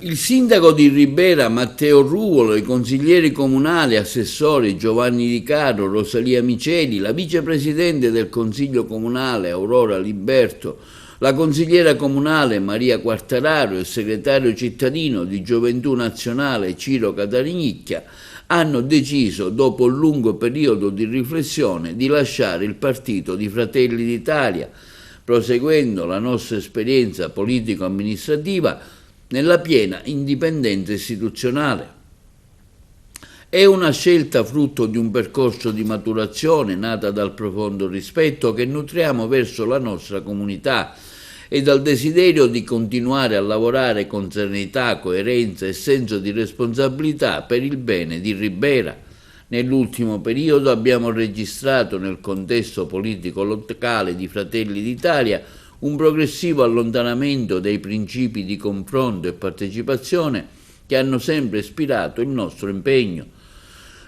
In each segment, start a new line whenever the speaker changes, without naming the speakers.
Il sindaco di Ribera Matteo Ruvolo, i consiglieri comunali, assessori Giovanni Di Caro, Rosalia Miceli, la vicepresidente del Consiglio Comunale Aurora Liberto, la consigliera comunale Maria Quartararo e il segretario cittadino di Gioventù Nazionale Ciro Catarignicchia hanno deciso, dopo un lungo periodo di riflessione, di lasciare il partito di Fratelli d'Italia, proseguendo la nostra esperienza politico-amministrativa nella piena indipendenza istituzionale. È una scelta frutto di un percorso di maturazione nata dal profondo rispetto che nutriamo verso la nostra comunità e dal desiderio di continuare a lavorare con serenità, coerenza e senso di responsabilità per il bene di Ribera. Nell'ultimo periodo abbiamo registrato nel contesto politico locale di Fratelli d'Italia un progressivo allontanamento dei principi di confronto e partecipazione che hanno sempre ispirato il nostro impegno.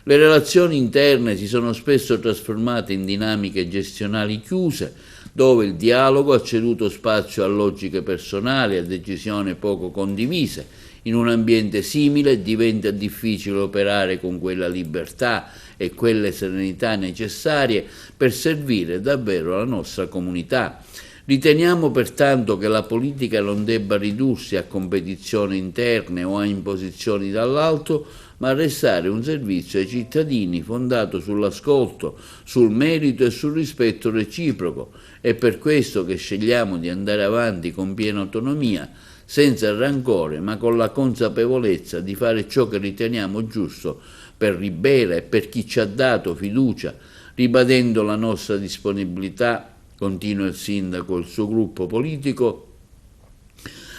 Le relazioni interne si sono spesso trasformate in dinamiche gestionali chiuse, dove il dialogo ha ceduto spazio a logiche personali, a decisioni poco condivise. In un ambiente simile diventa difficile operare con quella libertà e quelle serenità necessarie per servire davvero la nostra comunità. Riteniamo pertanto che la politica non debba ridursi a competizioni interne o a imposizioni dall'alto, ma restare un servizio ai cittadini fondato sull'ascolto, sul merito e sul rispetto reciproco. È per questo che scegliamo di andare avanti con piena autonomia, senza rancore, ma con la consapevolezza di fare ciò che riteniamo giusto per Ribera e per chi ci ha dato fiducia, ribadendo la nostra disponibilità, continua il sindaco e il suo gruppo politico,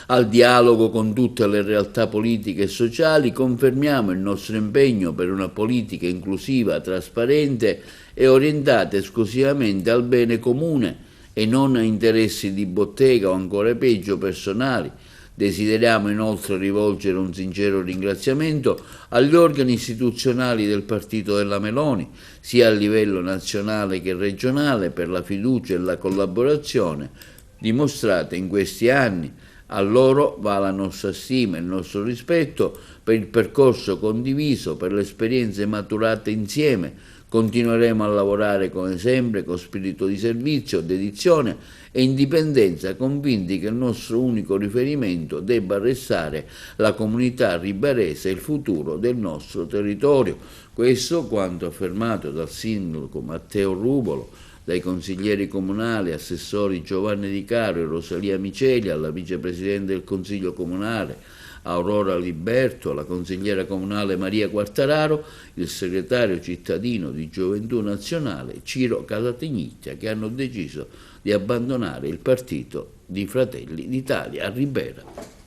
al dialogo con tutte le realtà politiche e sociali. Confermiamo il nostro impegno per una politica inclusiva, trasparente e orientata esclusivamente al bene comune e non a interessi di bottega o ancora peggio personali. Desideriamo inoltre rivolgere un sincero ringraziamento agli organi istituzionali del Partito della Meloni, sia a livello nazionale che regionale, per la fiducia e la collaborazione dimostrate in questi anni. A loro va la nostra stima e il nostro rispetto per il percorso condiviso, per le esperienze maturate insieme. Continueremo a lavorare come sempre con spirito di servizio, dedizione e indipendenza, convinti che il nostro unico riferimento debba restare la comunità riberese e il futuro del nostro territorio. Questo quanto affermato dal sindaco Matteo Ruvolo, dai consiglieri comunali, assessori Giovanni Di Caro e Rosalia Miceli, alla vicepresidente del Consiglio Comunale Aurora Liberto, la consigliera comunale Maria Quartararo, il segretario cittadino di Gioventù Nazionale Ciro Catarignicchia, che hanno deciso di abbandonare il partito di Fratelli d'Italia a Ribera.